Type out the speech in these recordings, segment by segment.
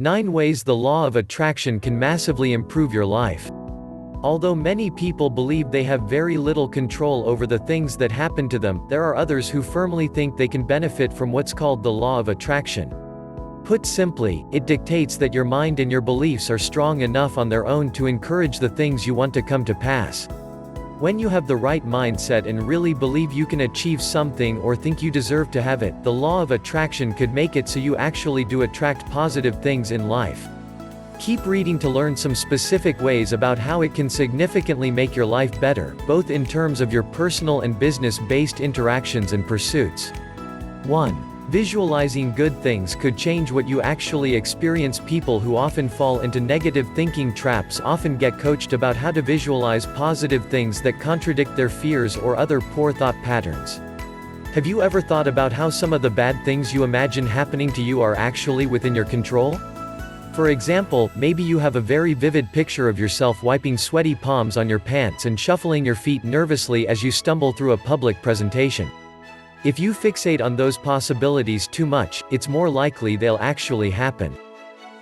9 ways the law of attraction can massively improve your life. Although many people believe they have very little control over the things that happen to them, there are others who firmly think they can benefit from what's called the law of attraction. Put simply, it dictates that your mind and your beliefs are strong enough on their own to encourage the things you want to come to pass. When you have the right mindset and really believe you can achieve something or think you deserve to have it, the law of attraction could make it so you actually do attract positive things in life. Keep reading to learn some specific ways about how it can significantly make your life better, both in terms of your personal and business-based interactions and pursuits. 1. Visualizing good things could change what you actually experience. People who often fall into negative thinking traps often get coached about how to visualize positive things that contradict their fears or other poor thought patterns. Have you ever thought about how some of the bad things you imagine happening to you are actually within your control? For example, maybe you have a very vivid picture of yourself wiping sweaty palms on your pants and shuffling your feet nervously as you stumble through a public presentation. If you fixate on those possibilities too much, it's more likely they'll actually happen.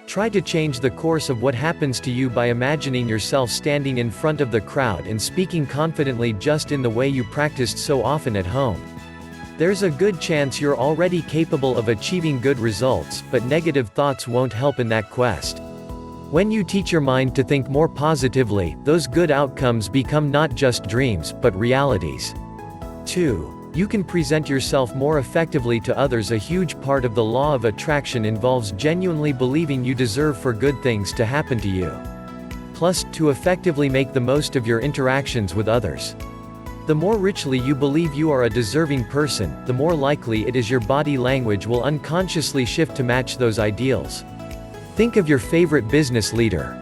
Try to change the course of what happens to you by imagining yourself standing in front of the crowd and speaking confidently just in the way you practiced so often at home. There's a good chance you're already capable of achieving good results, but negative thoughts won't help in that quest. When you teach your mind to think more positively, those good outcomes become not just dreams, but realities. 2. You can present yourself more effectively to others. A huge part of the law of attraction involves genuinely believing you deserve for good things to happen to you. Plus, to effectively make the most of your interactions with others. The more richly you believe you are a deserving person, the more likely it is your body language will unconsciously shift to match those ideals. Think of your favorite business leader.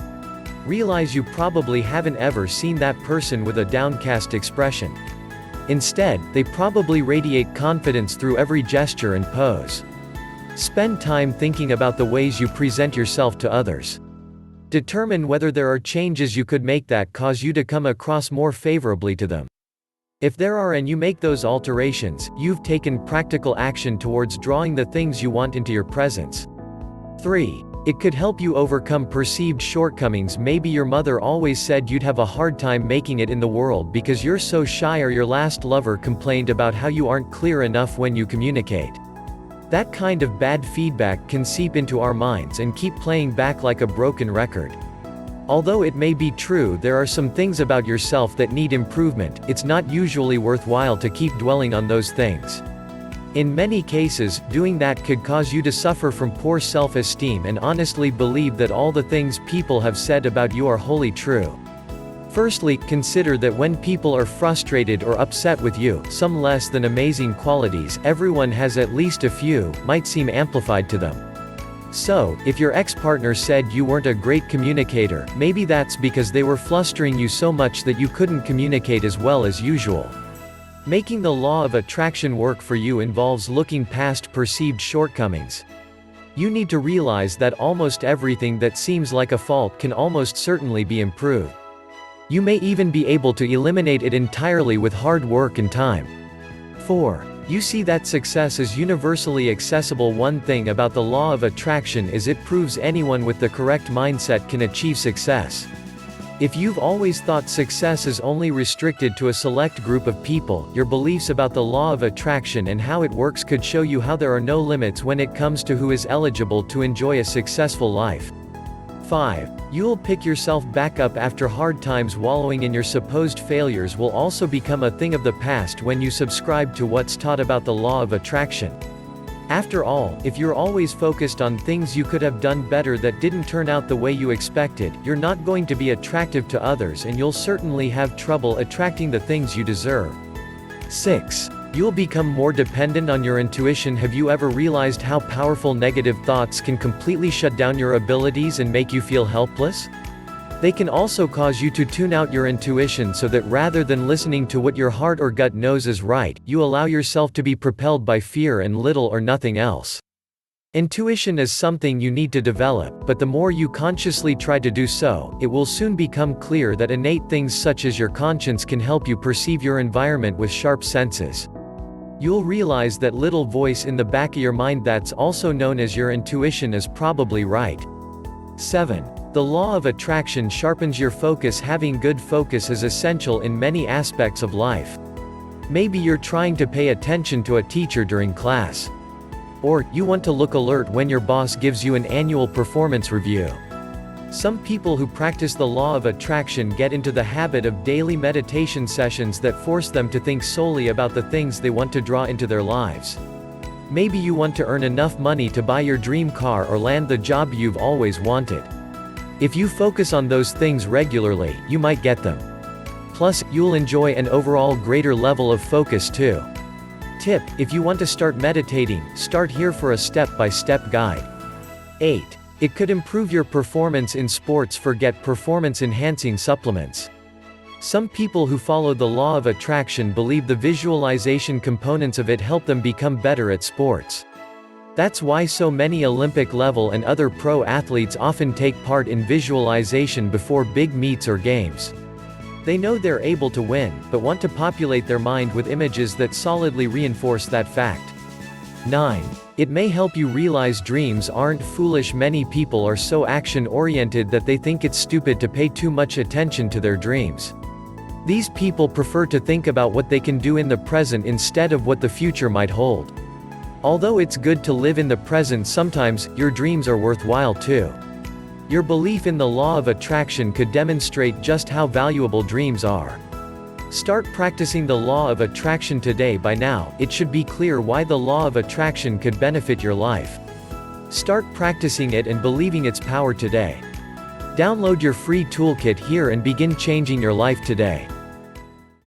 Realize you probably haven't ever seen that person with a downcast expression. Instead, they probably radiate confidence through every gesture and pose. Spend time thinking about the ways you present yourself to others. Determine whether there are changes you could make that cause you to come across more favorably to them. If there are and you make those alterations, you've taken practical action towards drawing the things you want into your presence. 3. It could help you overcome perceived shortcomings. Maybe your mother always said you'd have a hard time making it in the world because you're so shy, or your last lover complained about how you aren't clear enough when you communicate. That kind of bad feedback can seep into our minds and keep playing back like a broken record. Although it may be true there are some things about yourself that need improvement, it's not usually worthwhile to keep dwelling on those things. In many cases, doing that could cause you to suffer from poor self-esteem and honestly believe that all the things people have said about you are wholly true. Firstly, consider that when people are frustrated or upset with you, some less than amazing qualities, everyone has at least a few, might seem amplified to them. So, if your ex-partner said you weren't a great communicator, maybe that's because they were flustering you so much that you couldn't communicate as well as usual. Making the law of attraction work for you involves looking past perceived shortcomings. You need to realize that almost everything that seems like a fault can almost certainly be improved. You may even be able to eliminate it entirely with hard work and time. 4. You see that success is universally accessible. One thing about the law of attraction is it proves anyone with the correct mindset can achieve success. If you've always thought success is only restricted to a select group of people, your beliefs about the law of attraction and how it works could show you how there are no limits when it comes to who is eligible to enjoy a successful life. 5. You'll pick yourself back up after hard times. Wallowing in your supposed failures will also become a thing of the past when you subscribe to what's taught about the law of attraction. After all, if you're always focused on things you could have done better that didn't turn out the way you expected, you're not going to be attractive to others, and you'll certainly have trouble attracting the things you deserve. 6. You'll become more dependent on your intuition. Have you ever realized how powerful negative thoughts can completely shut down your abilities and make you feel helpless? They can also cause you to tune out your intuition so that rather than listening to what your heart or gut knows is right, you allow yourself to be propelled by fear and little or nothing else. Intuition is something you need to develop, but the more you consciously try to do so, it will soon become clear that innate things such as your conscience can help you perceive your environment with sharp senses. You'll realize that little voice in the back of your mind that's also known as your intuition is probably right. 7. The law of attraction sharpens your focus. Having good focus is essential in many aspects of life. Maybe you're trying to pay attention to a teacher during class. Or, you want to look alert when your boss gives you an annual performance review. Some people who practice the law of attraction get into the habit of daily meditation sessions that force them to think solely about the things they want to draw into their lives. Maybe you want to earn enough money to buy your dream car or land the job you've always wanted. If you focus on those things regularly, you might get them. Plus, you'll enjoy an overall greater level of focus too. Tip: if you want to start meditating, start here for a step-by-step guide. 8. It could improve your performance in sports. Forget performance-enhancing supplements. Some people who follow the law of attraction believe the visualization components of it help them become better at sports. That's why so many Olympic level and other pro athletes often take part in visualization before big meets or games. They know they're able to win, but want to populate their mind with images that solidly reinforce that fact. 9. It may help you realize dreams aren't foolish. Many people are so action-oriented that they think it's stupid to pay too much attention to their dreams. These people prefer to think about what they can do in the present instead of what the future might hold. Although it's good to live in the present, sometimes your dreams are worthwhile too. Your belief in the law of attraction could demonstrate just how valuable dreams are. Start practicing the law of attraction today. By now, it should be clear why the law of attraction could benefit your life. Start practicing it and believing its power today. Download your free toolkit here and begin changing your life today.